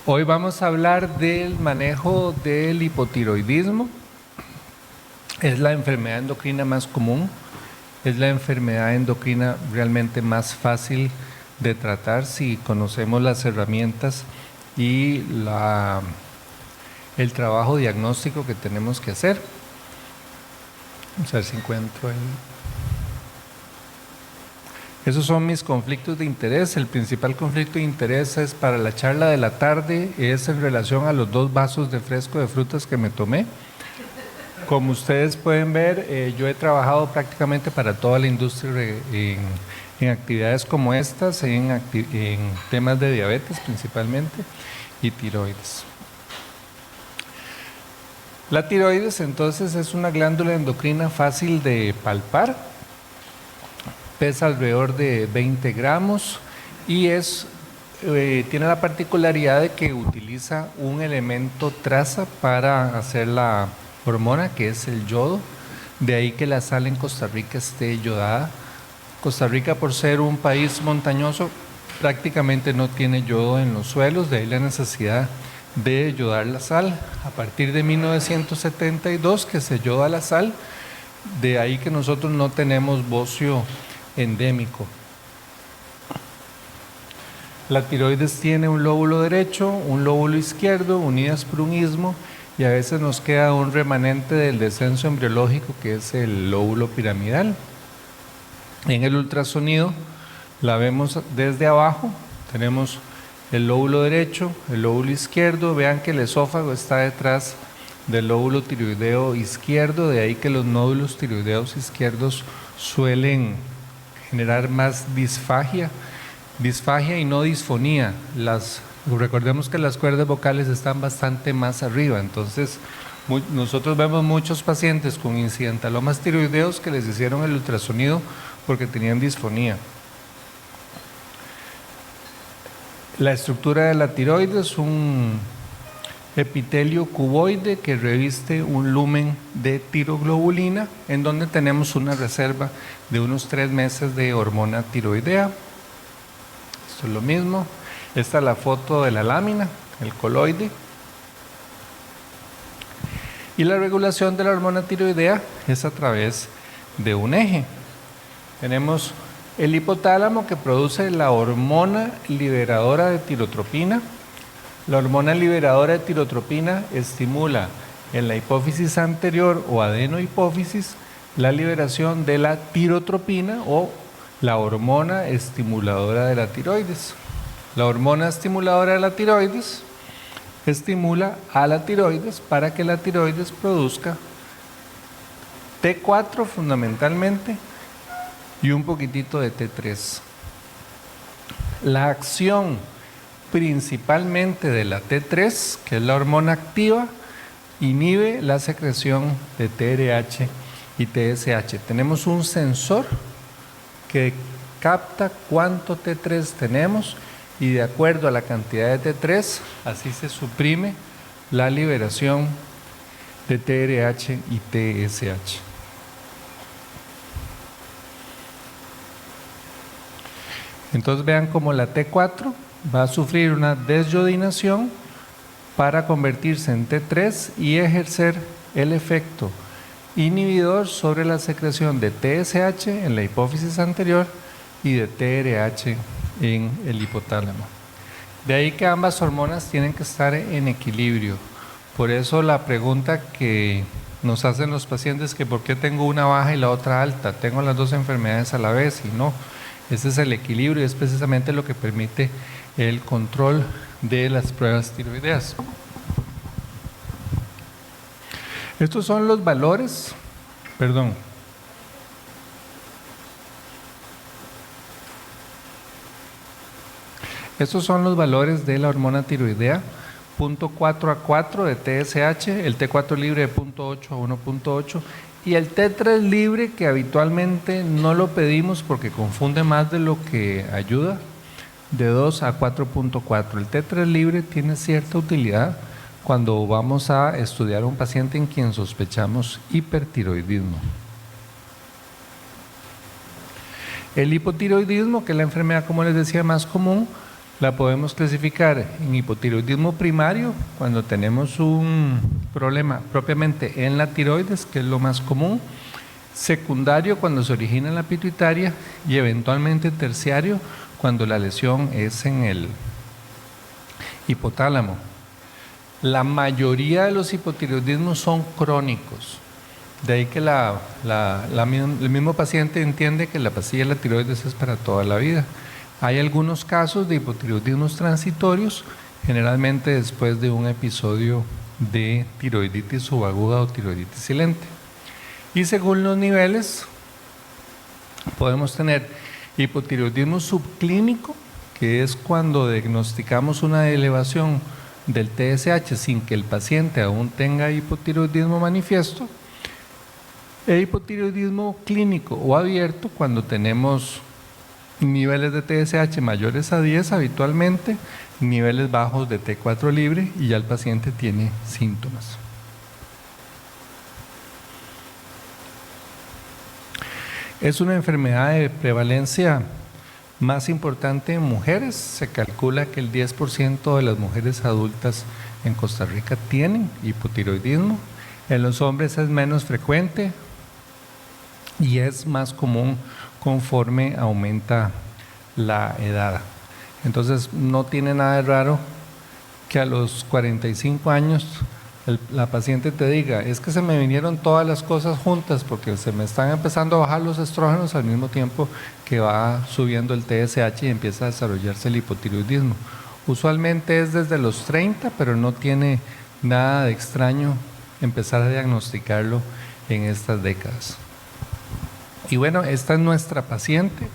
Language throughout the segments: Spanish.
Hoy vamos a hablar del manejo del hipotiroidismo. Es la enfermedad endocrina más común, es la enfermedad endocrina realmente más fácil de tratar si conocemos las herramientas y el trabajo diagnóstico que tenemos que hacer. Vamos a ver si encuentro ahí. Esos son mis conflictos de interés. El principal conflicto de interés es para la charla de la tarde, es en relación a los 2 vasos de fresco de frutas que me tomé. Como ustedes pueden ver, yo he trabajado prácticamente para toda la industria en actividades como estas, en temas de diabetes principalmente y tiroides. La tiroides entonces es una glándula endocrina fácil de palpar, pesa alrededor de 20 gramos y tiene la particularidad de que utiliza un elemento traza para hacer la hormona, que es el yodo. De ahí que la sal en Costa Rica esté yodada. Costa Rica, por ser un país montañoso, prácticamente no tiene yodo en los suelos, de ahí la necesidad de yodar la sal. A partir de 1972 que se yoda la sal, de ahí que nosotros no tenemos bocio endémico. La tiroides tiene un lóbulo derecho, un lóbulo izquierdo, unidas por un istmo, y a veces nos queda un remanente del descenso embriológico que es el lóbulo piramidal. En el ultrasonido la vemos desde abajo, tenemos el lóbulo derecho, el lóbulo izquierdo, vean que el esófago está detrás del lóbulo tiroideo izquierdo, de ahí que los nódulos tiroideos izquierdos suelen generar más disfagia y no disfonía. Recordemos que las cuerdas vocales están bastante más arriba, entonces nosotros vemos muchos pacientes con incidentalomas tiroideos que les hicieron el ultrasonido porque tenían disfonía. La estructura de la tiroides es un epitelio cuboide que reviste un lumen de tiroglobulina, en donde tenemos una reserva de unos 3 meses de hormona tiroidea. Esto es lo mismo. Esta es la foto de la lámina, el coloide. Y la regulación de la hormona tiroidea es a través de un eje. Tenemos el hipotálamo que produce la hormona liberadora de tirotropina. La hormona liberadora de tirotropina estimula en la hipófisis anterior o adenohipófisis la liberación de la tirotropina o la hormona estimuladora de la tiroides. La hormona estimuladora de la tiroides estimula a la tiroides para que la tiroides produzca T4 fundamentalmente y un poquitito de T3. La acción principalmente de la T3, que es la hormona activa, inhibe la secreción de TRH y TSH. Tenemos un sensor que capta cuánto T3 tenemos y de acuerdo a la cantidad de T3, así se suprime la liberación de TRH y TSH. Entonces vean cómo la T4 va a sufrir una desyodinación para convertirse en T3 y ejercer el efecto inhibidor sobre la secreción de TSH en la hipófisis anterior y de TRH en el hipotálamo. De ahí que ambas hormonas tienen que estar en equilibrio. Por eso la pregunta que nos hacen los pacientes que ¿por qué tengo una baja y la otra alta? Tengo las 2 enfermedades a la vez y no. Ese es el equilibrio y es precisamente lo que permite el control de las pruebas tiroideas. Estos son los valores, Estos son los valores de la hormona tiroidea, 0.4 a 4 de TSH, el T4 libre de 0.8 a 1.8 y el T3 libre que habitualmente no lo pedimos porque confunde más de lo que ayuda, de 2 a 4.4. El T3 libre tiene cierta utilidad cuando vamos a estudiar a un paciente en quien sospechamos hipertiroidismo. El hipotiroidismo, que es la enfermedad, como les decía, más común, La podemos clasificar en hipotiroidismo primario, cuando tenemos un problema propiamente en la tiroides, que es lo más común; secundario, cuando se origina en la pituitaria; y eventualmente terciario, cuando la lesión es en el hipotálamo. La mayoría de los hipotiroidismos son crónicos, de ahí que el mismo paciente entiende que la pastilla de la tiroides es para toda la vida. Hay algunos casos de hipotiroidismos transitorios, generalmente después de un episodio de tiroiditis subaguda o tiroiditis silente. Y según los niveles, podemos tener hipotiroidismo subclínico, que es cuando diagnosticamos una elevación del TSH sin que el paciente aún tenga hipotiroidismo manifiesto; e hipotiroidismo clínico o abierto, cuando tenemos niveles de TSH mayores a 10 habitualmente, niveles bajos de T4 libre, y ya el paciente tiene síntomas. Es una enfermedad de prevalencia más importante en mujeres. Se calcula que el 10% de las mujeres adultas en Costa Rica tienen hipotiroidismo. En los hombres es menos frecuente y es más común conforme aumenta la edad. Entonces no tiene nada de raro que a los 45 años la paciente te diga: es que se me vinieron todas las cosas juntas porque se me están empezando a bajar los estrógenos al mismo tiempo que va subiendo el TSH y empieza a desarrollarse el hipotiroidismo. Usualmente es desde los 30, pero no tiene nada de extraño empezar a diagnosticarlo en estas décadas. Y bueno, esta es nuestra paciente.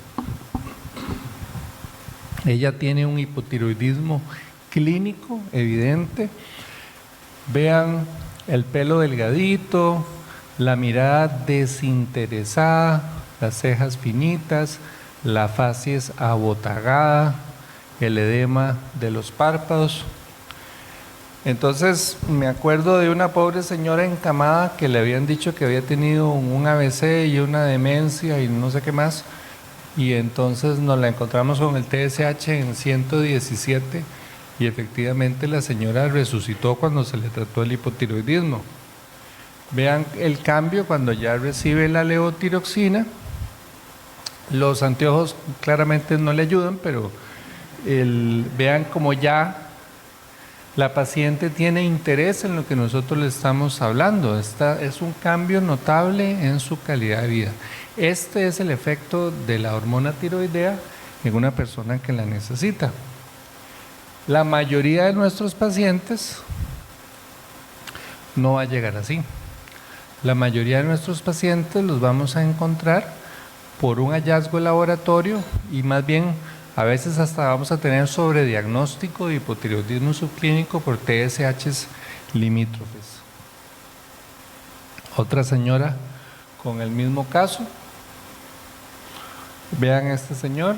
Ella tiene un hipotiroidismo clínico evidente. Vean el pelo delgadito, la mirada desinteresada, las cejas finitas, la facies abotagada, el edema de los párpados. Entonces me acuerdo de una pobre señora encamada que le habían dicho que había tenido un ABC y una demencia y no sé qué más, y entonces nos la encontramos con el TSH en 117 y efectivamente la señora resucitó cuando se le trató el hipotiroidismo. Vean el cambio cuando ya recibe la levotiroxina. Los anteojos claramente no le ayudan, pero vean como ya la paciente tiene interés en lo que nosotros le estamos hablando. Es un cambio notable en su calidad de vida. Este es el efecto de la hormona tiroidea en una persona que la necesita. La mayoría de nuestros pacientes no va a llegar así. La mayoría de nuestros pacientes los vamos a encontrar por un hallazgo de laboratorio, y más bien a veces hasta vamos a tener sobrediagnóstico de hipotiroidismo subclínico por TSHs limítrofes. Otra señora con el mismo caso. Vean a este señor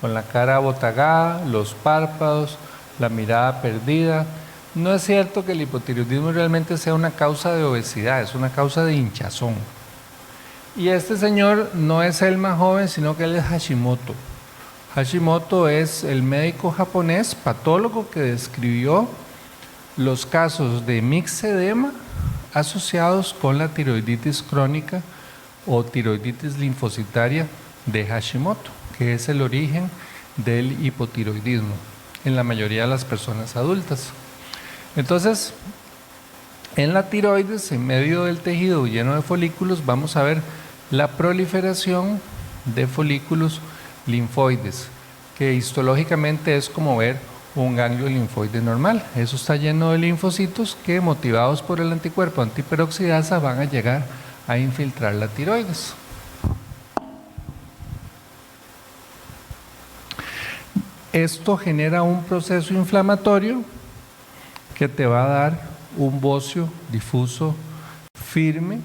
con la cara abotagada, los párpados, la mirada perdida. No es cierto que el hipotiroidismo realmente sea una causa de obesidad, es una causa de hinchazón. Y este señor no es el más joven, sino que él es Hashimoto. Hashimoto es el médico japonés patólogo que describió los casos de mixedema asociados con la tiroiditis crónica o tiroiditis linfocitaria de Hashimoto, que es el origen del hipotiroidismo en la mayoría de las personas adultas. Entonces, en la tiroides, en medio del tejido lleno de folículos, vamos a ver la proliferación de folículos linfoides, que histológicamente es como ver un ganglio linfoide normal. Eso está lleno de linfocitos que, motivados por el anticuerpo antiperoxidasa, van a llegar a infiltrar la tiroides. Esto genera un proceso inflamatorio que te va a dar un bocio difuso firme.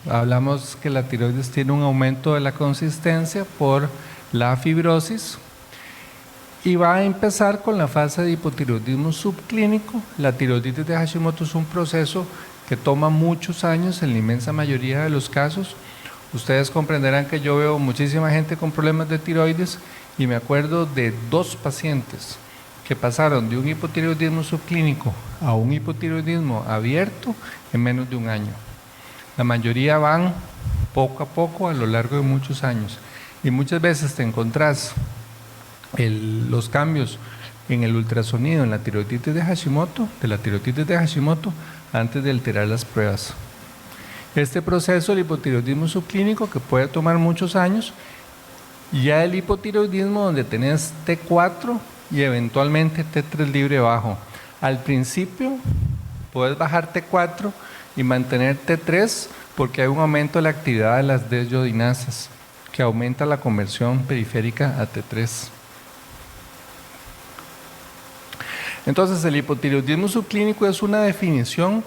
Hablamos que la tiroides tiene un aumento de la consistencia por la fibrosis, y va a empezar con la fase de hipotiroidismo subclínico. La tiroiditis de Hashimoto es un proceso que toma muchos años en la inmensa mayoría de los casos. Ustedes comprenderán que yo veo muchísima gente con problemas de tiroides, y me acuerdo de 2 pacientes que pasaron de un hipotiroidismo subclínico a un hipotiroidismo abierto en menos de un año. La mayoría van poco a poco a lo largo de muchos años. Y muchas veces te encontrás los cambios en el ultrasonido en la tiroiditis de Hashimoto, antes de alterar las pruebas. Este proceso, el hipotiroidismo subclínico, que puede tomar muchos años, y ya el hipotiroidismo donde tenés T4 y eventualmente T3 libre bajo. Al principio puedes bajar T4 y mantener T3 porque hay un aumento de la actividad de las desyodinasas que aumenta la conversión periférica a T3. Entonces el hipotiroidismo subclínico es una definición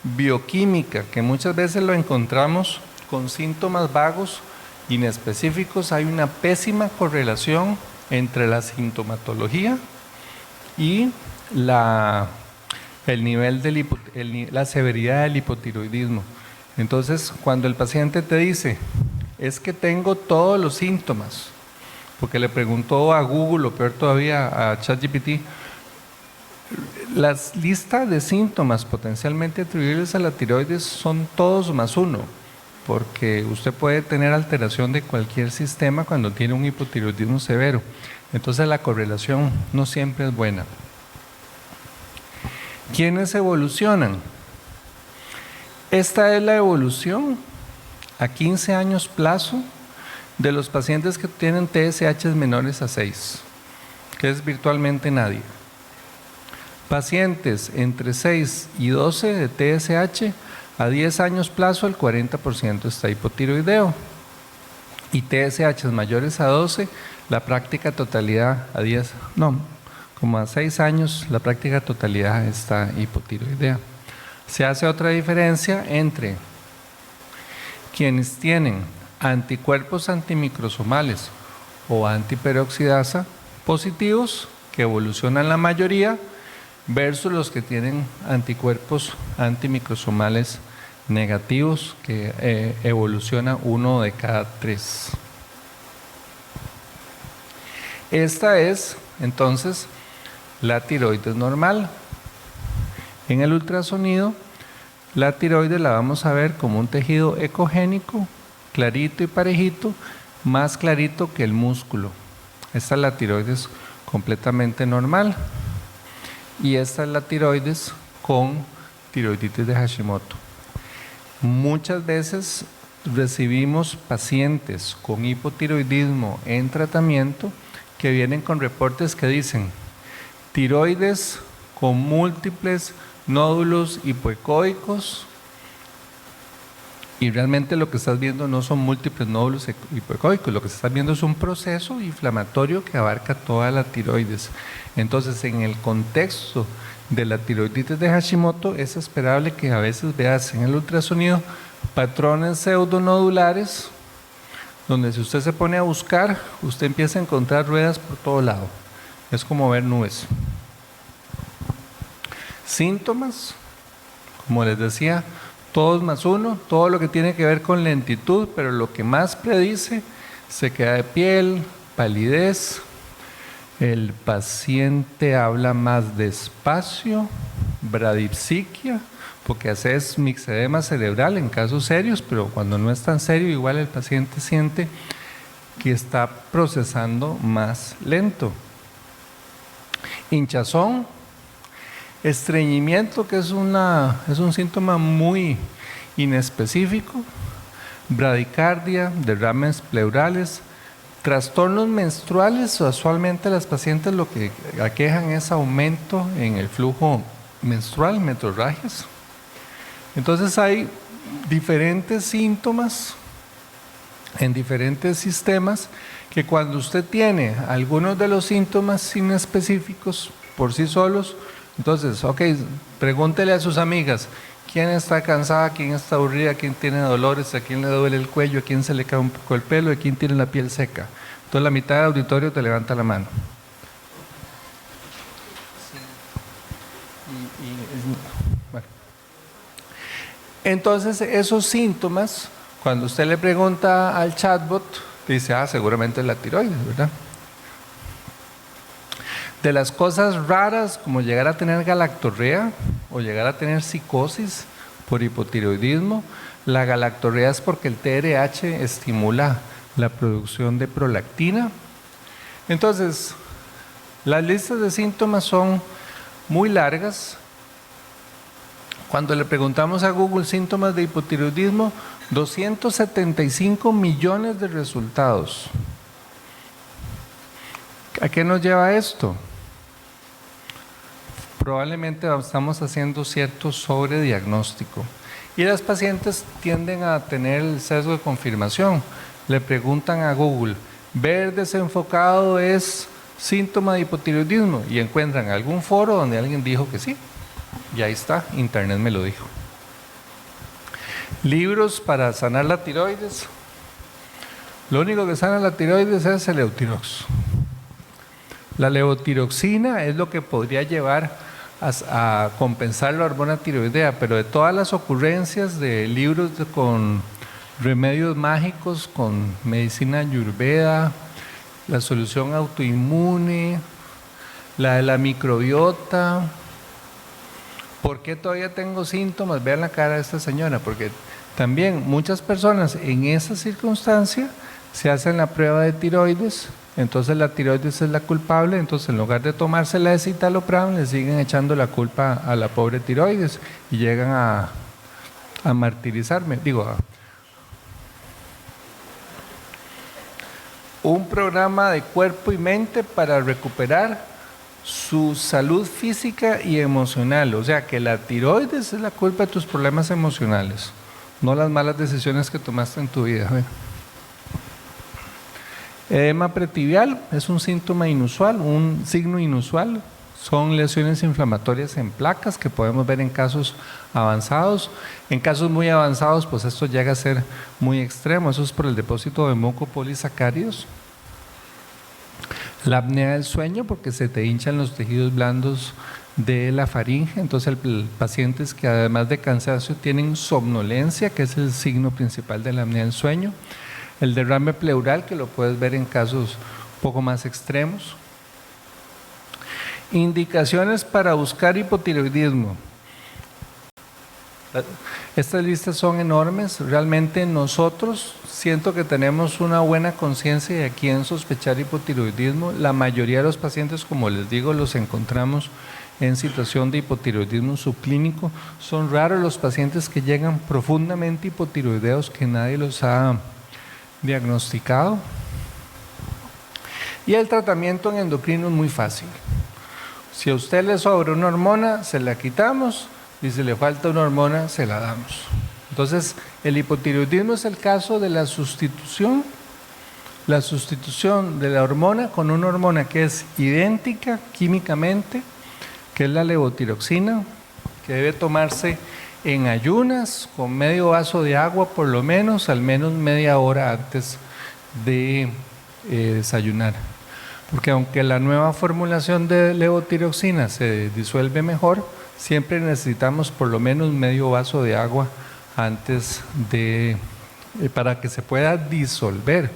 bioquímica que muchas veces lo encontramos con síntomas vagos, inespecíficos. Hay una pésima correlación entre la sintomatología y la severidad del hipotiroidismo. Entonces, cuando el paciente te dice, es que tengo todos los síntomas, porque le preguntó a Google, o peor todavía a ChatGPT, las listas de síntomas potencialmente atribuibles a la tiroides son todos más uno, porque usted puede tener alteración de cualquier sistema cuando tiene un hipotiroidismo severo. Entonces la correlación no siempre es buena. ¿Quiénes evolucionan? Esta es la evolución a 15 años plazo de los pacientes que tienen TSH menores a 6, que es virtualmente nadie. Pacientes entre 6 y 12 de TSH, a 10 años plazo el 40% está hipotiroideo. Y TSH mayores a 12, la práctica totalidad como a 6 años, la práctica totalidad está hipotiroidea. Se hace otra diferencia entre quienes tienen anticuerpos antimicrosomales o antiperoxidasa positivos, que evolucionan la mayoría, versus los que tienen anticuerpos antimicrosomales negativos, que evoluciona 1 de cada 3. Esta es entonces la tiroides normal. En el ultrasonido, la tiroides la vamos a ver como un tejido ecogénico, clarito y parejito, más clarito que el músculo. Esta es la tiroides completamente normal. Y esta es la tiroides con tiroiditis de Hashimoto. Muchas veces recibimos pacientes con hipotiroidismo en tratamiento que vienen con reportes que dicen tiroides con múltiples nódulos hipoecoicos, y realmente lo que estás viendo no son múltiples nódulos hipoecoicos, lo que estás viendo es un proceso inflamatorio que abarca toda la tiroides. Entonces, en el contexto de la tiroiditis de Hashimoto, es esperable que a veces veas en el ultrasonido patrones pseudonodulares, donde si usted se pone a buscar, usted empieza a encontrar ruedas por todo lado. Es como ver nubes. Síntomas, como les decía, todos más uno, todo lo que tiene que ver con lentitud, pero lo que más predice, sequedad de piel, palidez, el paciente habla más despacio, bradipsiquia, porque haces mixedema cerebral en casos serios, pero cuando no es tan serio, igual el paciente siente que está procesando más lento. Hinchazón, estreñimiento, que es un síntoma muy inespecífico, bradicardia, derrames pleurales, trastornos menstruales. Usualmente las pacientes lo que aquejan es aumento en el flujo menstrual, metrorragias. Entonces hay diferentes síntomas en diferentes sistemas que cuando usted tiene algunos de los síntomas inespecíficos por sí solos, entonces, pregúntele a sus amigas, ¿quién está cansada, quién está aburrida, quién tiene dolores, a quién le duele el cuello, a quién se le cae un poco el pelo, a quién tiene la piel seca? Entonces la mitad del auditorio te levanta la mano. Bueno. Entonces esos síntomas, cuando usted le pregunta al chatbot, dice, seguramente es la tiroides, ¿verdad? De las cosas raras, como llegar a tener galactorrea o llegar a tener psicosis por hipotiroidismo, la galactorrea es porque el TRH estimula la producción de prolactina. Entonces, las listas de síntomas son muy largas. Cuando le preguntamos a Google síntomas de hipotiroidismo, 275 millones de resultados. ¿A qué nos lleva esto? Probablemente estamos haciendo cierto sobrediagnóstico. Y las pacientes tienden a tener el sesgo de confirmación. Le preguntan a Google, ¿ver desenfocado es síntoma de hipotiroidismo? Y encuentran algún foro donde alguien dijo que sí. Y ahí está, internet me lo dijo. Libros para sanar la tiroides. Lo único que sana la tiroides es el Eutirox. La levotiroxina es lo que podría llevar a compensar la hormona tiroidea, pero de todas las ocurrencias de libros con remedios mágicos, con medicina ayurveda, la solución autoinmune, la de la microbiota. ¿Por qué todavía tengo síntomas? Vean la cara de esta señora, porque también muchas personas en esa circunstancia se hacen la prueba de tiroides, entonces la tiroides es la culpable, entonces en lugar de tomarse la escitalopram le siguen echando la culpa a la pobre tiroides y llegan a martirizarme. Un programa de cuerpo y mente para recuperar su salud física y emocional, o sea que la tiroides es la culpa de tus problemas emocionales, no las malas decisiones que tomaste en tu vida. Edema pretibial es un síntoma inusual, un signo inusual, son lesiones inflamatorias en placas que podemos ver en casos avanzados. En casos muy avanzados, pues esto llega a ser muy extremo, eso es por el depósito de mucopolisacáridos. La apnea del sueño, porque se te hinchan los tejidos blandos de la faringe, entonces el paciente es que además de cansancio tienen somnolencia, que es el signo principal de la apnea del sueño. El derrame pleural, que lo puedes ver en casos un poco más extremos. Indicaciones para buscar hipotiroidismo. Estas listas son enormes. Realmente nosotros siento que tenemos una buena conciencia de a quién sospechar hipotiroidismo. La mayoría de los pacientes, como les digo, los encontramos en situación de hipotiroidismo subclínico. Son raros los pacientes que llegan profundamente hipotiroideos que nadie los ha diagnosticado. Y el tratamiento en endocrino es muy fácil. Si a usted le sobra una hormona, se la quitamos, y si le falta una hormona, se la damos. Entonces, el hipotiroidismo es el caso de la sustitución de la hormona con una hormona que es idéntica químicamente, que es la levotiroxina, que debe tomarse en ayunas, con medio vaso de agua por lo menos, al menos media hora antes de desayunar. Porque aunque la nueva formulación de levotiroxina se disuelve mejor, siempre necesitamos por lo menos medio vaso de agua antes de, para que se pueda disolver.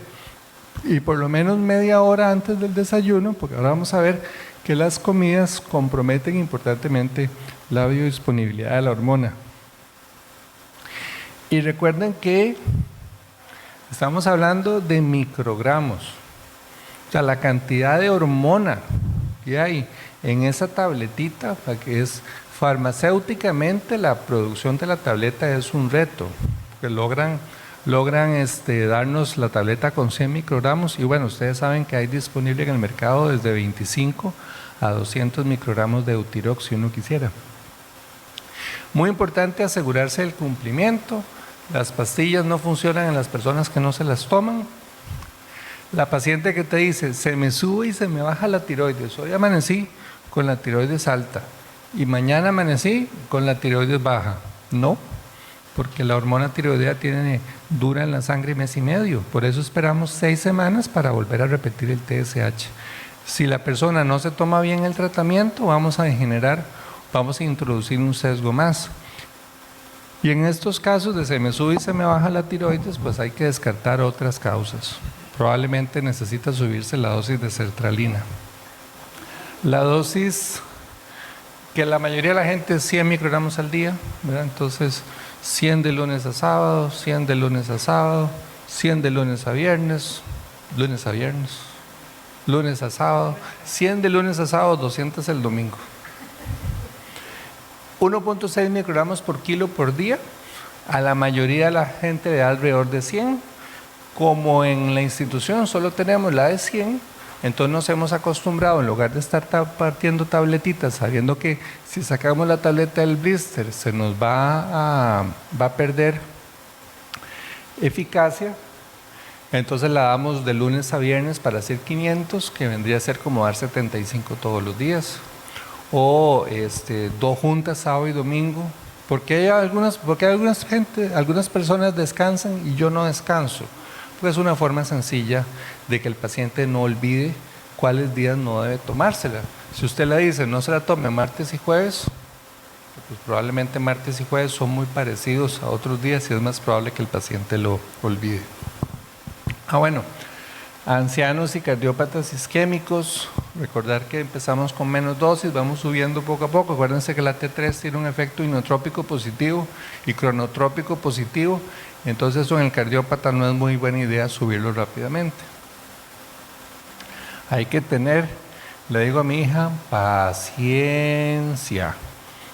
Y por lo menos media hora antes del desayuno, porque ahora vamos a ver que las comidas comprometen importantemente la biodisponibilidad de la hormona. Y recuerden que estamos hablando de microgramos, o sea, la cantidad de hormona que hay en esa tabletita, que es farmacéuticamente la producción de la tableta es un reto, porque logran darnos la tableta con 100 microgramos y bueno, ustedes saben que hay disponible en el mercado desde 25 a 200 microgramos de Eutirox si uno quisiera. Muy importante asegurarse del cumplimiento. Las pastillas no funcionan en las personas que no se las toman. La paciente que te dice, se me sube y se me baja la tiroides, hoy amanecí con la tiroides alta y mañana amanecí con la tiroides baja. No, porque la hormona tiroidea dura en la sangre mes y medio, por eso esperamos 6 semanas para volver a repetir el TSH. Si la persona no se toma bien el tratamiento, vamos a introducir un sesgo más. Y en estos casos de se me sube y se me baja la tiroides, pues hay que descartar otras causas. Probablemente necesita subirse la dosis de sertralina. La dosis que la mayoría de la gente es 100 microgramos al día, ¿verdad? Entonces 100 de lunes a sábado, 100 de lunes a sábado, 100 de lunes a viernes, lunes a sábado, 100 de lunes a sábado, 200 el domingo. 1.6 microgramos por kilo por día, a la mayoría de la gente le da alrededor de 100. Como en la institución solo tenemos la de 100, entonces nos hemos acostumbrado, en lugar de estar partiendo tabletitas, sabiendo que si sacamos la tableta del blister se nos va a perder eficacia, entonces la damos de lunes a viernes para hacer 500, que vendría a ser como dar 75 todos los días, o 2 juntas, sábado y domingo, porque algunas personas descansan y yo no descanso. Pues es una forma sencilla de que el paciente no olvide cuáles días no debe tomársela. Si usted le dice no se la tome martes y jueves, pues probablemente martes y jueves son muy parecidos a otros días y es más probable que el paciente lo olvide. Bueno, ancianos y cardiópatas isquémicos, recordar que empezamos con menos dosis, vamos subiendo poco a poco. Acuérdense que la T3 tiene un efecto inotrópico positivo y cronotrópico positivo, entonces eso en el cardiópata no es muy buena idea subirlo rápidamente. Hay que tener, le digo a mi hija, paciencia,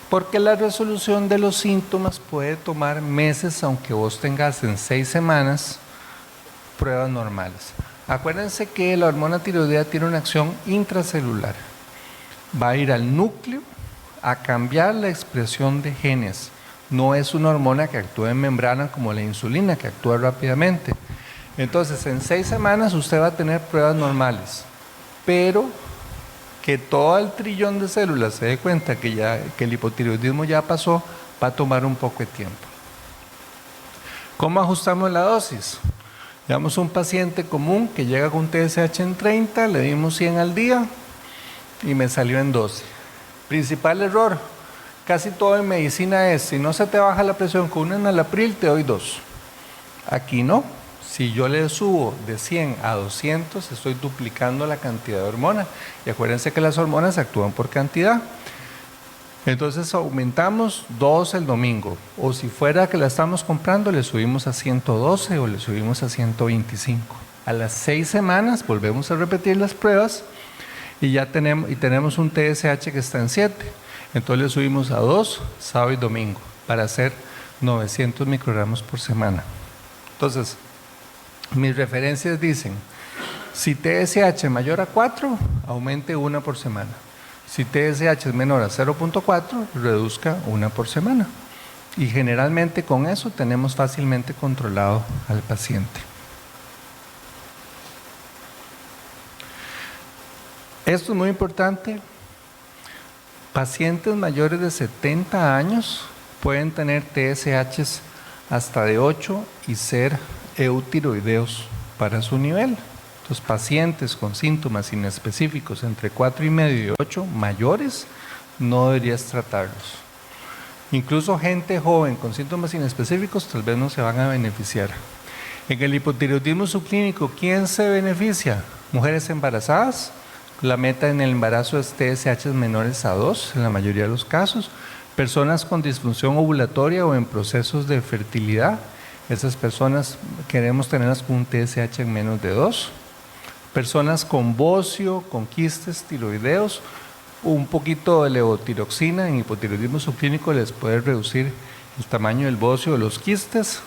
porque la resolución de los síntomas puede tomar meses, aunque vos tengas en 6 semanas pruebas normales. Acuérdense que la hormona tiroidea tiene una acción intracelular. Va a ir al núcleo a cambiar la expresión de genes. No es una hormona que actúa en membrana como la insulina, que actúa rápidamente. Entonces, en 6 semanas usted va a tener pruebas normales, pero que todo el trillón de células se dé cuenta que el hipotiroidismo ya pasó, va a tomar un poco de tiempo. ¿Cómo ajustamos la dosis? Digamos un paciente común que llega con TSH en 30, le dimos 100 al día y me salió en 12. Principal error, casi todo en medicina es, si no se te baja la presión con un enalapril, te doy 2. Aquí no, si yo le subo de 100 a 200, estoy duplicando la cantidad de hormona. Y acuérdense que las hormonas actúan por cantidad. Entonces aumentamos 2 el domingo, o si fuera que la estamos comprando le subimos a 112 o le subimos a 125. A las 6 semanas volvemos a repetir las pruebas y ya tenemos un TSH que está en 7. Entonces le subimos a 2 sábado y domingo para hacer 900 microgramos por semana. Entonces, mis referencias dicen, si TSH es mayor a 4, aumente 1 por semana. Si TSH es menor a 0.4, reduzca 1 por semana. Y generalmente con eso tenemos fácilmente controlado al paciente. Esto es muy importante. Pacientes mayores de 70 años pueden tener TSHs hasta de 8 y ser eutiroideos para su nivel. Los pacientes con síntomas inespecíficos entre 4,5 y 8 mayores, no deberías tratarlos. Incluso gente joven con síntomas inespecíficos tal vez no se van a beneficiar. En el hipotiroidismo subclínico, ¿quién se beneficia? Mujeres embarazadas. La meta en el embarazo es TSH menores a 2 en la mayoría de los casos. Personas con disfunción ovulatoria o en procesos de fertilidad. Esas personas queremos tenerlas con un TSH en menos de 2. Personas con bocio, con quistes tiroideos, un poquito de levotiroxina en hipotiroidismo subclínico les puede reducir el tamaño del bocio o los quistes.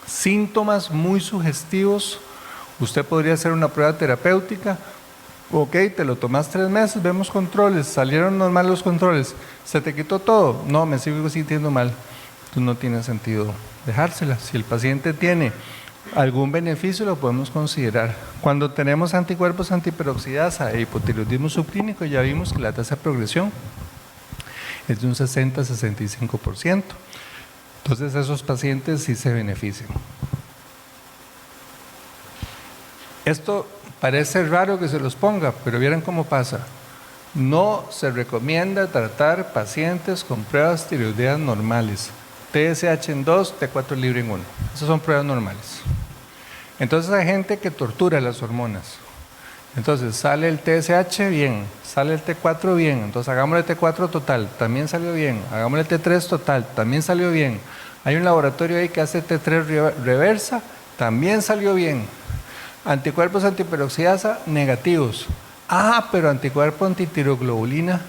Síntomas muy sugestivos, usted podría hacer una prueba terapéutica. Ok, te lo tomas 3 meses, vemos controles, salieron normal los controles, ¿se te quitó todo? No, me sigo sintiendo mal. Entonces no tiene sentido dejársela. Si el paciente tiene algún beneficio lo podemos considerar. Cuando tenemos anticuerpos antiperoxidasa e hipotiroidismo subclínico, ya vimos que la tasa de progresión es de un 60-65%. Entonces esos pacientes sí se benefician. Esto parece raro que se los ponga, pero vieran cómo pasa. No se recomienda tratar pacientes con pruebas tiroideas normales. TSH en 2, T4 libre en 1. Esas son pruebas normales. Entonces hay gente que tortura las hormonas Entonces sale el TSH bien, sale el T4 bien, entonces hagamos el T4 total, también salió bien, hagamos el T3 total, también salió bien. Hay un laboratorio ahí que hace T3 reversa, también salió bien. Anticuerpos antiperoxidasa negativos. Ah, pero anticuerpo antitiroglobulina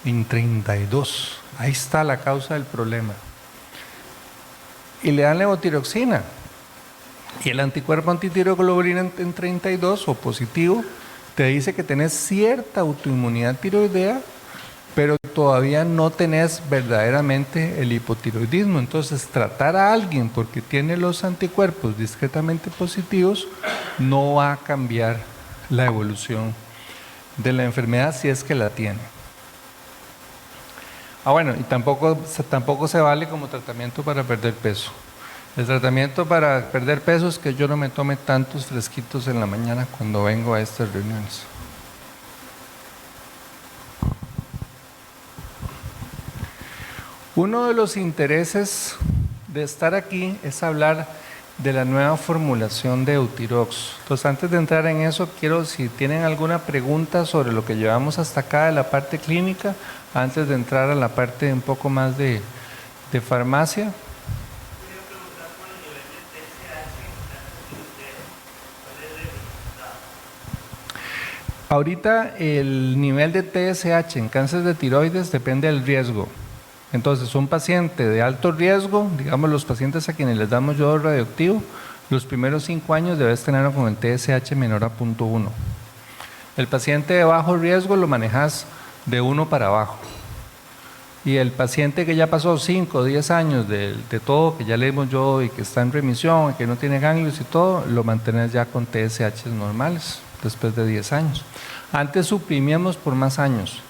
en 32. Ahí está la causa del problema. Y le dan levotiroxina. Y el anticuerpo antitiroglobulina en 32 o positivo te dice que tenés cierta autoinmunidad tiroidea, pero todavía no tenés verdaderamente el hipotiroidismo. Entonces, tratar a alguien porque tiene los anticuerpos discretamente positivos no va a cambiar la evolución de la enfermedad si es que la tiene. Bueno, y tampoco se vale como tratamiento para perder peso. El tratamiento para perder peso es que yo no me tome tantos fresquitos en la mañana cuando vengo a estas reuniones. Uno de los intereses de estar aquí es hablar de la nueva formulación de Eutirox. Entonces, antes de entrar en eso, si tienen alguna pregunta sobre lo que llevamos hasta acá de la parte clínica, antes de entrar a la parte un poco más de farmacia. Ahorita el nivel de TSH en cáncer de tiroides depende del riesgo. Entonces, un paciente de alto riesgo, digamos los pacientes a quienes les damos yodo radioactivo, los primeros 5 años debes tenerlo con el TSH menor a 0.1. El paciente de bajo riesgo lo manejas de 1 para abajo. Y el paciente que ya pasó 5 o 10 años de todo, que ya le dimos yodo y que está en remisión, que no tiene ganglios y todo, lo mantenés ya con TSH normales después de 10 años. Antes suprimíamos por más años,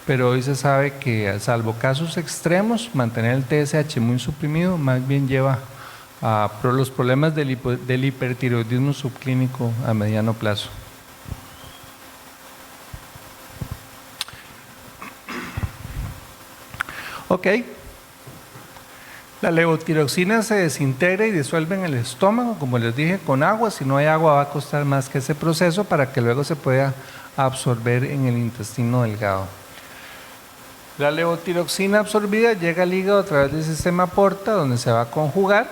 pero hoy se sabe que, salvo casos extremos, mantener el TSH muy suprimido más bien lleva a los problemas del hipertiroidismo subclínico a mediano plazo. Ok, la levotiroxina se desintegra y disuelve en el estómago, como les dije, con agua. Si no hay agua va a costar más que ese proceso para que luego se pueda absorber en el intestino delgado. La levotiroxina absorbida llega al hígado a través del sistema porta, donde se va a conjugar.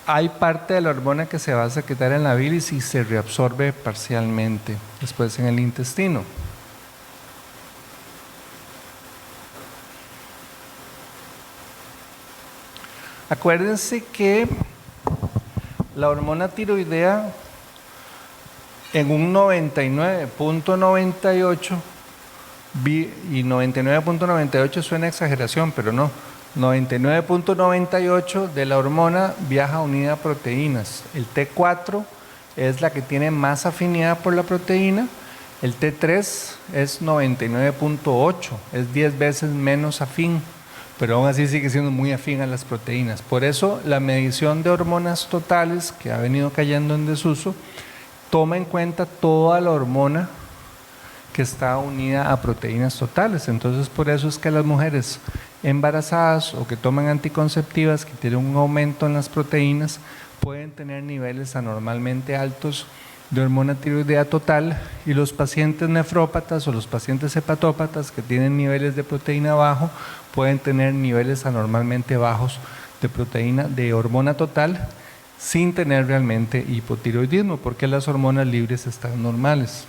Hay parte de la hormona que se va a secretar en la bilis y se reabsorbe parcialmente después en el intestino. Acuérdense que la hormona tiroidea en un 99.98 y 99.98 suena exageración, pero no, 99.98 de la hormona viaja unida a proteínas. El T4 es la que tiene más afinidad por la proteína, el T3 es 99.8, es 10 veces menos afín, pero aún así sigue siendo muy afín a las proteínas. Por eso la medición de hormonas totales, que ha venido cayendo en desuso, toma en cuenta toda la hormona que está unida a proteínas totales. Entonces, por eso es que las mujeres embarazadas o que toman anticonceptivas que tienen un aumento en las proteínas pueden tener niveles anormalmente altos de hormona tiroidea total, y los pacientes nefrópatas o los pacientes hepatópatas que tienen niveles de proteína bajo pueden tener niveles anormalmente bajos de proteína de hormona total sin tener realmente hipotiroidismo, porque las hormonas libres están normales.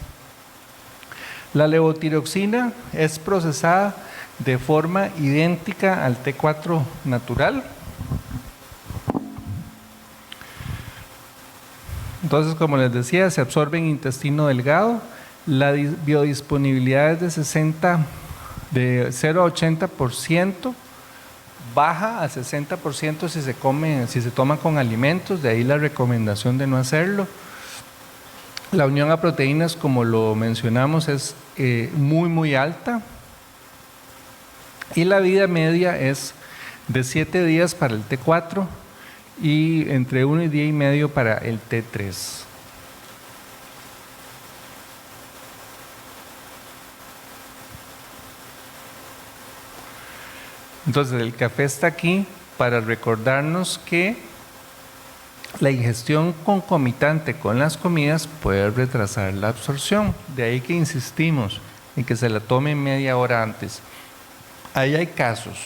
La levotiroxina es procesada de forma idéntica al T4 natural. Entonces, como les decía, se absorbe en intestino delgado. La biodisponibilidad es de 0 a 80%, baja a 60% si se toma con alimentos, de ahí la recomendación de no hacerlo. La unión a proteínas, como lo mencionamos, es muy alta, y la vida media es de 7 días para el T4 y entre 1 día y medio para el T3. Entonces el café está aquí para recordarnos que la ingestión concomitante con las comidas puede retrasar la absorción. De ahí que insistimos en que se la tome media hora antes. Ahí hay casos.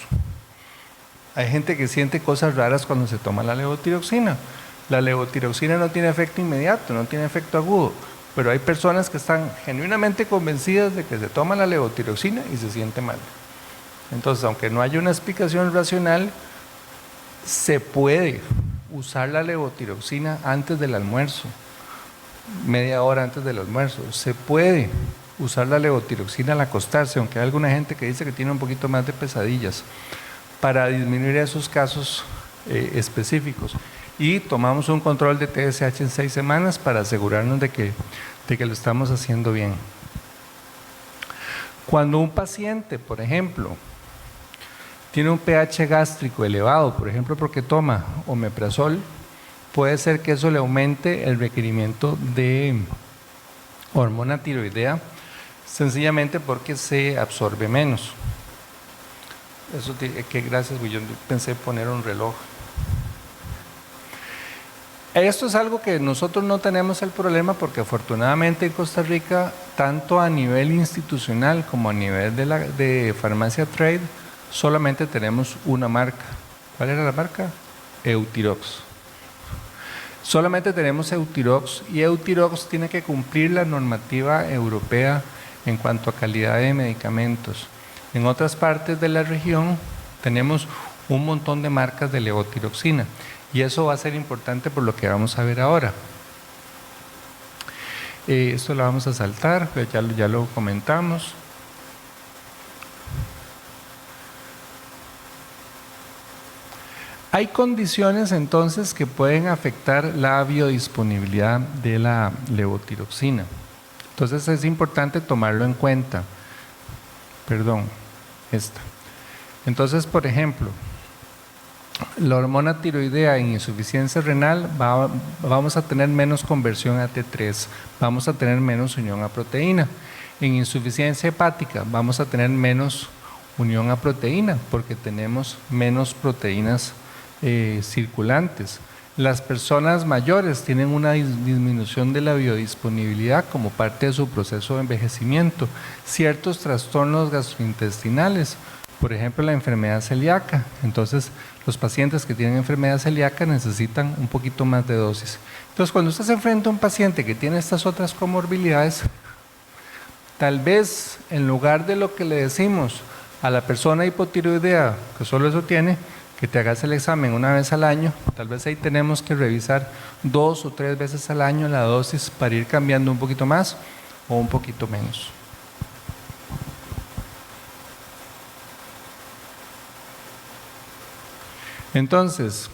Hay gente que siente cosas raras cuando se toma la levotiroxina. La levotiroxina no tiene efecto inmediato, no tiene efecto agudo, pero hay personas que están genuinamente convencidas de que se toma la levotiroxina y se siente mal. Entonces, aunque no haya una explicación racional, se puede usar la levotiroxina antes del almuerzo, media hora antes del almuerzo. Se puede usar la levotiroxina al acostarse, aunque hay alguna gente que dice que tiene un poquito más de pesadillas, para disminuir esos casos específicos. Y tomamos un control de TSH en 6 semanas para asegurarnos de que lo estamos haciendo bien. Cuando un paciente, por ejemplo, tiene un pH gástrico elevado, por ejemplo porque toma omeprazol, puede ser que eso le aumente el requerimiento de hormona tiroidea, sencillamente porque se absorbe menos. Eso que gracias, yo pensé poner un reloj. Esto es algo que nosotros no tenemos el problema porque afortunadamente en Costa Rica, tanto a nivel institucional como a nivel de farmacia trade, solamente tenemos una marca. ¿Cuál era la marca? Eutirox. Solamente tenemos Eutirox y Eutirox tiene que cumplir la normativa europea en cuanto a calidad de medicamentos. En otras partes de la región tenemos un montón de marcas de levotiroxina y eso va a ser importante por lo que vamos a ver ahora. Esto lo vamos a saltar, ya lo comentamos. Hay condiciones entonces que pueden afectar la biodisponibilidad de la levotiroxina. Entonces es importante tomarlo en cuenta. Entonces, por ejemplo, la hormona tiroidea en insuficiencia renal vamos a tener menos conversión a T3, vamos a tener menos unión a proteína. En insuficiencia hepática vamos a tener menos unión a proteína porque tenemos menos proteínas circulantes. Las personas mayores tienen una disminución de la biodisponibilidad como parte de su proceso de envejecimiento. Ciertos trastornos gastrointestinales, por ejemplo la enfermedad celíaca. Entonces los pacientes que tienen enfermedad celíaca necesitan un poquito más de dosis. Entonces cuando usted se enfrenta a un paciente que tiene estas otras comorbilidades, tal vez en lugar de lo que le decimos a la persona hipotiroidea, que solo eso tiene, que te hagas el examen una vez al año, tal vez ahí tenemos que revisar 2 o 3 veces al año la dosis para ir cambiando un poquito más o un poquito menos. Entonces,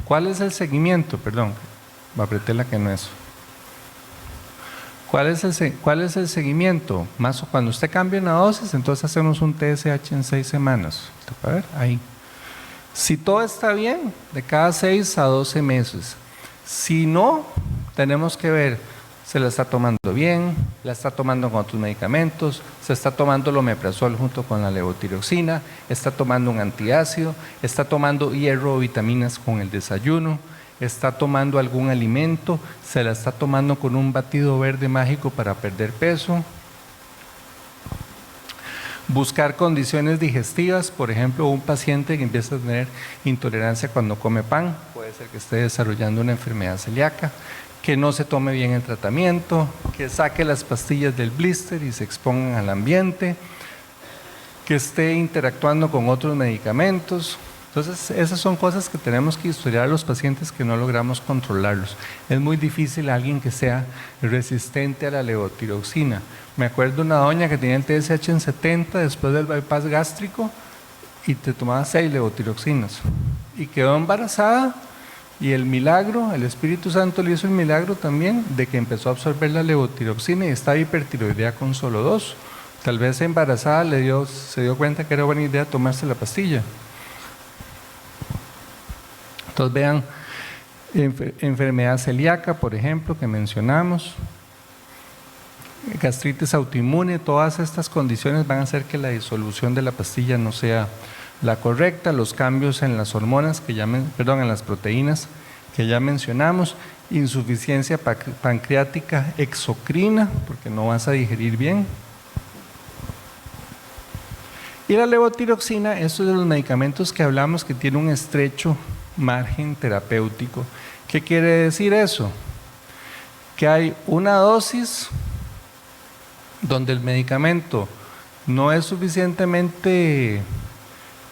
¿cuál es el seguimiento? Perdón, apreté la que no es. ¿Cuál es el seguimiento? Más o cuando usted cambia una dosis, entonces hacemos un TSH en 6 semanas. A ver, ahí. Si todo está bien, de cada 6 a 12 meses. Si no, tenemos que ver, se la está tomando bien, la está tomando con otros medicamentos, se está tomando el omeprazol junto con la levotiroxina, está tomando un antiácido, está tomando hierro o vitaminas con el desayuno, está tomando algún alimento, se la está tomando con un batido verde mágico para perder peso. Buscar condiciones digestivas, por ejemplo, un paciente que empieza a tener intolerancia cuando come pan, puede ser que esté desarrollando una enfermedad celíaca, que no se tome bien el tratamiento, que saque las pastillas del blister y se expongan al ambiente, que esté interactuando con otros medicamentos. Entonces, esas son cosas que tenemos que historiar a los pacientes que no logramos controlarlos. Es muy difícil alguien que sea resistente a la levotiroxina. Me acuerdo una doña que tenía el TSH en 70 después del bypass gástrico y te tomaba 6 levotiroxinas y quedó embarazada y el milagro, el Espíritu Santo le hizo el milagro también de que empezó a absorber la levotiroxina y estaba hipertiroidea con solo 2. Tal vez embarazada se dio cuenta que era buena idea tomarse la pastilla. Entonces vean, enfermedad celíaca, por ejemplo, que mencionamos, gastritis autoinmune, todas estas condiciones van a hacer que la disolución de la pastilla no sea la correcta, los cambios en las hormonas, en las proteínas que ya mencionamos, insuficiencia pancreática exocrina, porque no vas a digerir bien. Y la levotiroxina, estos de los medicamentos que hablamos que tiene un estrecho margen terapéutico. ¿Qué quiere decir eso? Que hay una dosis donde el medicamento no es suficientemente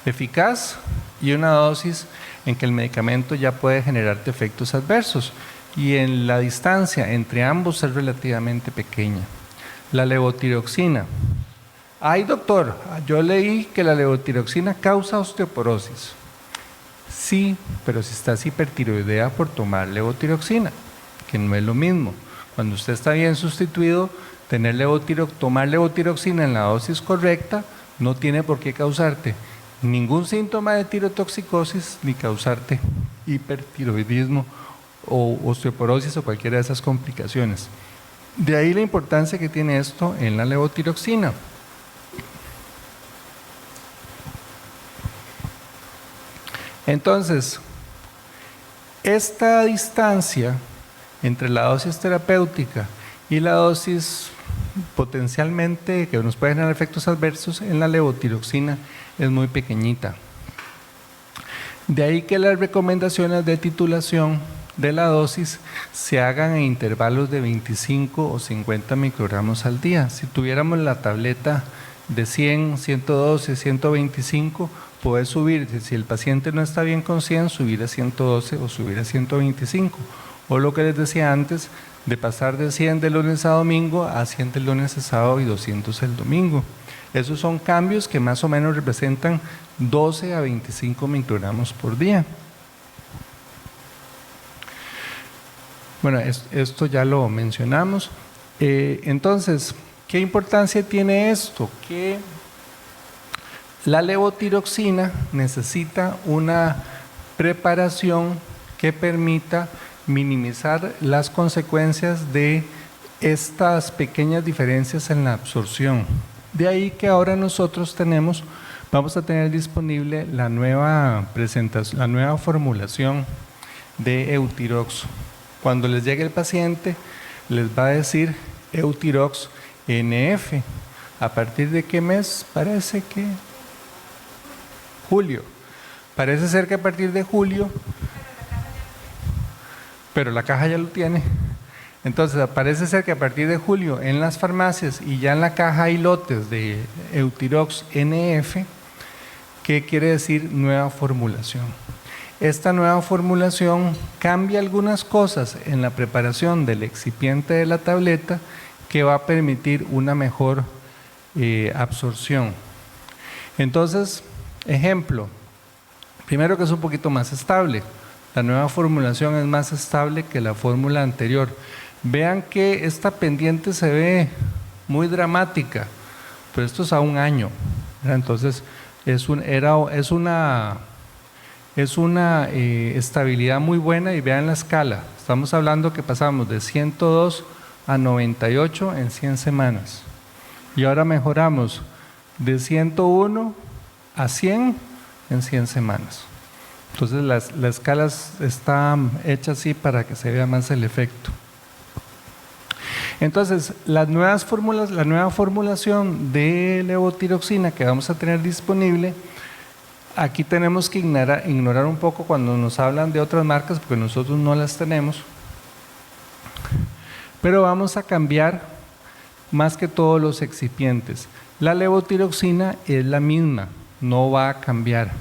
eficaz y una dosis en que el medicamento ya puede generarte efectos adversos y en la distancia entre ambos es relativamente pequeña. La levotiroxina. Ay, doctor, yo leí que la levotiroxina causa osteoporosis. Sí, pero si estás hipertiroidea por tomar levotiroxina, que no es lo mismo. Cuando usted está bien sustituido, tomar levotiroxina en la dosis correcta no tiene por qué causarte ningún síntoma de tirotoxicosis ni causarte hipertiroidismo o osteoporosis o cualquiera de esas complicaciones. De ahí la importancia que tiene esto en la levotiroxina. Entonces, esta distancia entre la dosis terapéutica y la dosis potencialmente que nos puede generar efectos adversos en la levotiroxina es muy pequeñita. De ahí que las recomendaciones de titulación de la dosis se hagan en intervalos de 25 o 50 microgramos al día. Si tuviéramos la tableta de 100, 112, 125, puede subir, si el paciente no está bien con 100, subir a 112 o subir a 125. O lo que les decía antes, de pasar de 100 de lunes a domingo a 100 de lunes a sábado y 200 el domingo. Esos son cambios que más o menos representan 12 a 25 microgramos por día. Bueno, esto ya lo mencionamos. Entonces, ¿qué importancia tiene esto? Que la levotiroxina necesita una preparación que permita minimizar las consecuencias de estas pequeñas diferencias en la absorción. De ahí que ahora nosotros vamos a tener disponible la nueva presentación, la nueva formulación de Eutirox. Cuando les llegue el paciente, les va a decir Eutirox NF. ¿A partir de qué mes? Parece que julio. Parece ser que a partir de julio, pero la caja ya lo tiene. Entonces, parece ser que a partir de julio en las farmacias y ya en la caja hay lotes de Eutirox NF, que quiere decir nueva formulación. Esta nueva formulación cambia algunas cosas en la preparación del excipiente de la tableta que va a permitir una mejor absorción. Entonces, ejemplo, primero que es un poquito más estable. La nueva formulación es más estable que la fórmula anterior. Vean que esta pendiente se ve muy dramática, pero esto es a un año. Entonces, es una estabilidad muy buena y vean la escala. Estamos hablando que pasamos de 102 a 98 en 100 semanas. Y ahora mejoramos de 101 a 100 en 100 semanas. Entonces la escala está hecha así para que se vea más el efecto. Entonces, la nueva formulación de levotiroxina que vamos a tener disponible, aquí tenemos que ignorar un poco cuando nos hablan de otras marcas, porque nosotros no las tenemos, pero vamos a cambiar más que todos los excipientes. La levotiroxina es la misma, no va a cambiar.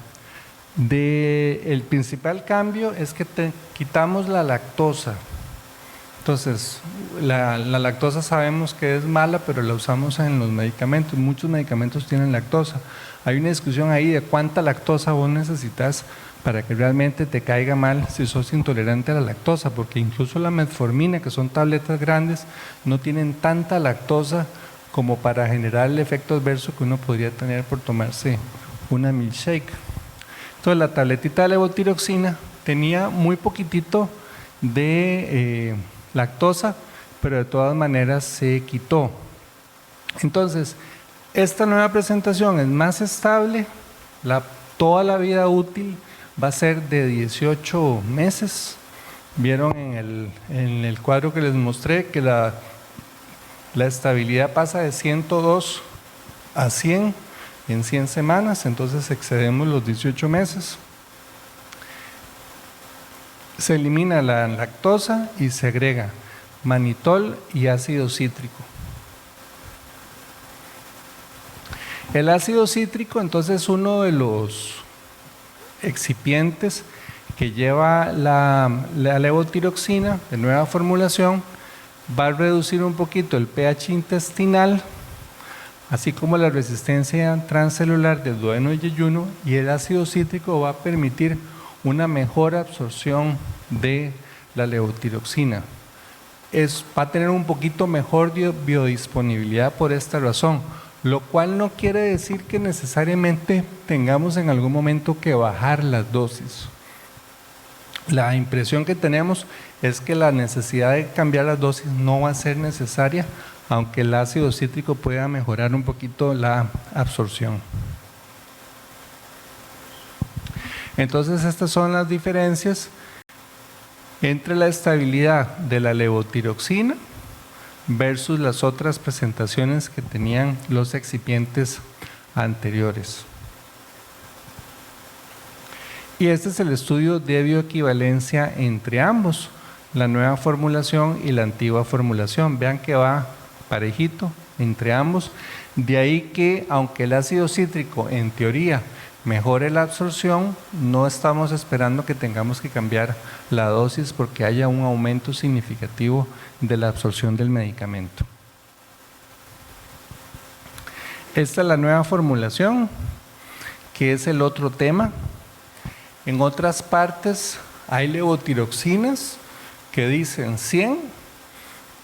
El principal cambio es que quitamos la lactosa. Entonces, la lactosa sabemos que es mala, pero la usamos en los medicamentos. Muchos medicamentos tienen lactosa. Hay una discusión ahí de cuánta lactosa vos necesitas para que realmente te caiga mal si sos intolerante a la lactosa, porque incluso la metformina, que son tabletas grandes, no tienen tanta lactosa como para generar el efecto adverso que uno podría tener por tomarse una milkshake. Entonces, la tabletita de levotiroxina tenía muy poquitito de lactosa, pero de todas maneras se quitó. Entonces, esta nueva presentación es más estable, toda la vida útil va a ser de 18 meses. Vieron en el cuadro que les mostré que la estabilidad pasa de 102 a 100 en 100 semanas, entonces excedemos los 18 meses. Se elimina la lactosa y se agrega manitol y ácido cítrico. El ácido cítrico entonces es uno de los excipientes que lleva la levotiroxina de nueva formulación, va a reducir un poquito el pH intestinal, así como la resistencia transcelular del duodeno y yeyuno, y el ácido cítrico va a permitir una mejor absorción de la levotiroxina. Va a tener un poquito mejor biodisponibilidad por esta razón, lo cual no quiere decir que necesariamente tengamos en algún momento que bajar las dosis. La impresión que tenemos es que la necesidad de cambiar las dosis no va a ser necesaria, aunque el ácido cítrico pueda mejorar un poquito la absorción. Entonces estas son las diferencias entre la estabilidad de la levotiroxina versus las otras presentaciones que tenían los excipientes anteriores. Y este es el estudio de bioequivalencia entre ambos, la nueva formulación y la antigua formulación. Vean que va parejito entre ambos. De ahí que, aunque el ácido cítrico en teoría mejore la absorción, no estamos esperando que tengamos que cambiar la dosis porque haya un aumento significativo de la absorción del medicamento. Esta es la nueva formulación, que es el otro tema. En otras partes hay levotiroxinas que dicen 100,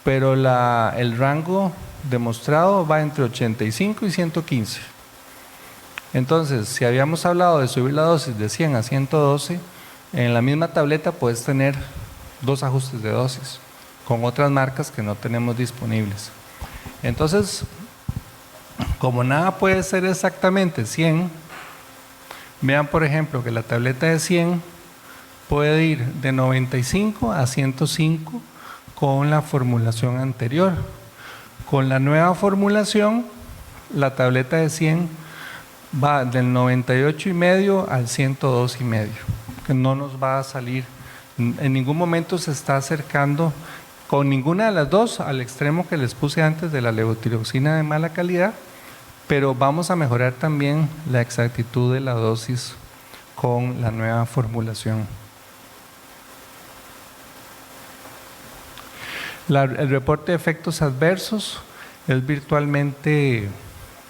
pero el rango demostrado va entre 85 y 115. Entonces, si habíamos hablado de subir la dosis de 100 a 112, en la misma tableta puedes tener 2 ajustes de dosis con otras marcas que no tenemos disponibles. Entonces, como nada puede ser exactamente 100, vean por ejemplo que la tableta de 100 puede ir de 95 a 105 con la formulación anterior. Con la nueva formulación, la tableta de 100 va del 98,5 al 102,5, que no nos va a salir, en ningún momento se está acercando con ninguna de las dos al extremo que les puse antes de la levotiroxina de mala calidad, pero vamos a mejorar también la exactitud de la dosis con la nueva formulación. El reporte de efectos adversos es virtualmente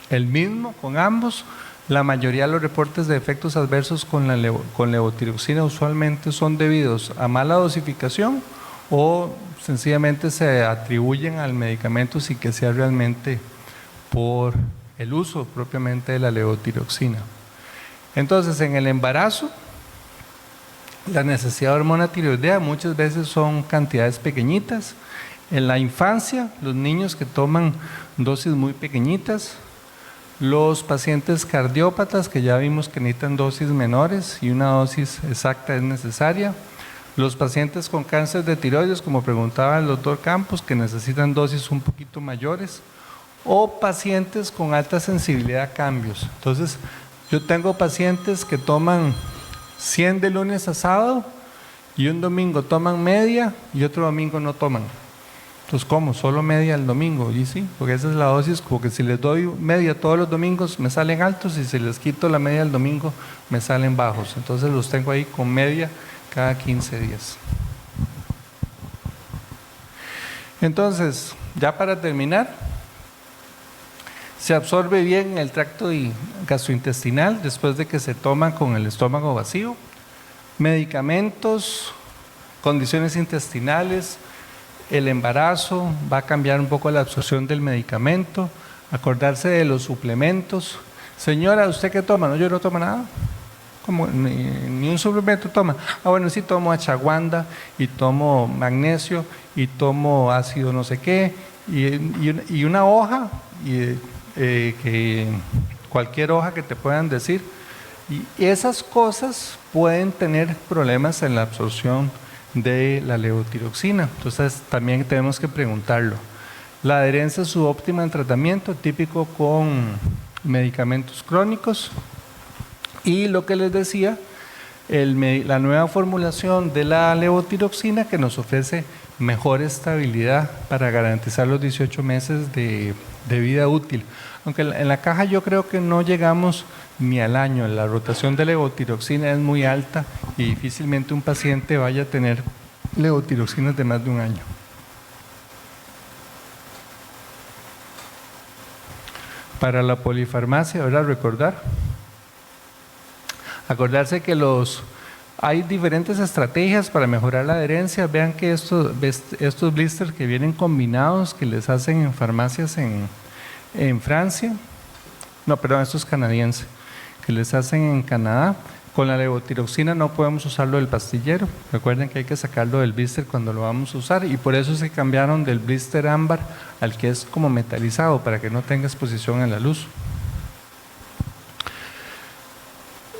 el mismo con ambos. La mayoría de los reportes de efectos adversos con levotiroxina usualmente son debidos a mala dosificación o sencillamente se atribuyen al medicamento sin que sea realmente por el uso propiamente de la levotiroxina. Entonces, en el embarazo, la necesidad de hormona tiroidea muchas veces son cantidades pequeñitas. En la infancia, los niños que toman dosis muy pequeñitas, los pacientes cardiópatas que ya vimos que necesitan dosis menores y una dosis exacta es necesaria, los pacientes con cáncer de tiroides, como preguntaba el doctor Campos, que necesitan dosis un poquito mayores, o pacientes con alta sensibilidad a cambios. Entonces, yo tengo pacientes que toman 100 de lunes a sábado y un domingo toman media y otro domingo no toman. Entonces, ¿cómo? Solo media el domingo. Y sí, porque esa es la dosis, porque si les doy media todos los domingos me salen altos y si les quito la media el domingo me salen bajos. Entonces los tengo ahí con media cada 15 días. Entonces, ya para terminar, se absorbe bien en el tracto gastrointestinal después de que se toma con el estómago vacío. Medicamentos, condiciones intestinales, el embarazo, va a cambiar un poco la absorción del medicamento, acordarse de los suplementos. Señora, ¿usted qué toma? No, yo no tomo nada. ¿Cómo? Ni un suplemento toma. Ah, bueno, sí tomo achaguanda y tomo magnesio y tomo ácido no sé qué y una hoja, que cualquier hoja que te puedan decir, Y esas cosas pueden tener problemas en la absorción de la levotiroxina. Entonces también tenemos que preguntarlo. La adherencia subóptima en tratamiento, típico con medicamentos crónicos. Y lo que les decía, la nueva formulación de la levotiroxina que nos ofrece mejor estabilidad para garantizar los 18 meses de vida útil. Aunque en la caja yo creo que no llegamos ni al año. La rotación de levotiroxina es muy alta y difícilmente un paciente vaya a tener levotiroxinas de más de un año. Para la polifarmacia, ahora acordarse que hay diferentes estrategias para mejorar la adherencia. Vean que estos blisters que vienen combinados, que les hacen en farmacias en Francia, no, perdón, esto es canadiense, que les hacen en Canadá. Con la levotiroxina no podemos usarlo del pastillero. Recuerden que hay que sacarlo del blister cuando lo vamos a usar, y por eso se cambiaron del blister ámbar al que es como metalizado, para que no tenga exposición a la luz.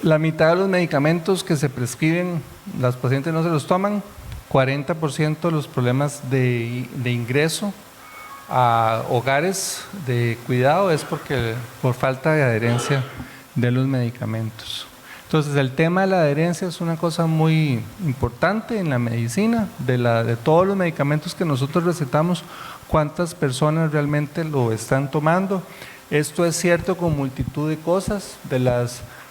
La mitad de los medicamentos que se prescriben, los pacientes no se los toman. 40% de los problemas de ingreso a hogares de cuidado es por falta de adherencia de los medicamentos. Entonces el tema de la adherencia es una cosa muy importante en la medicina, de todos los medicamentos que nosotros recetamos, cuántas personas realmente lo están tomando. Esto es cierto con multitud de cosas.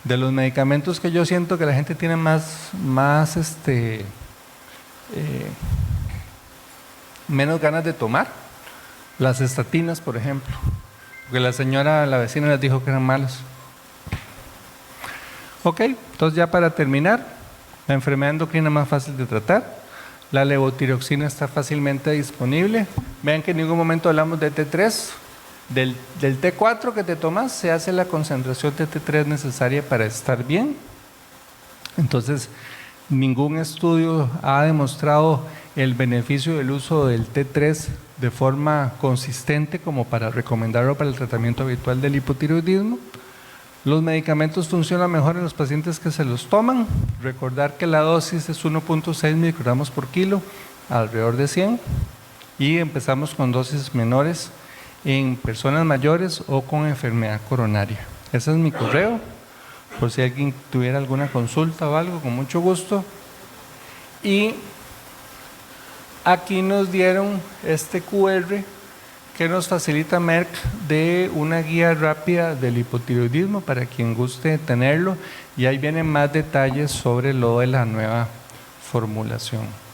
De los medicamentos que yo siento que la gente tiene menos ganas de tomar, las estatinas, por ejemplo, porque la vecina les dijo que eran malas. Ok, entonces ya para terminar, la enfermedad endocrina más fácil de tratar, la levotiroxina está fácilmente disponible. Vean que en ningún momento hablamos de T3, del T4 que te tomas se hace la concentración de T3 necesaria para estar bien. Entonces, ningún estudio ha demostrado el beneficio del uso del T3 de forma consistente como para recomendarlo para el tratamiento habitual del hipotiroidismo. Los medicamentos funcionan mejor en los pacientes que se los toman. Recordar que la dosis es 1.6 microgramos por kilo, alrededor de 100, y empezamos con dosis menores en personas mayores o con enfermedad coronaria. Ese es mi correo, por si alguien tuviera alguna consulta o algo, con mucho gusto. Y aquí nos dieron este QR que nos facilita Merck de una guía rápida del hipotiroidismo para quien guste tenerlo, y ahí vienen más detalles sobre lo de la nueva formulación.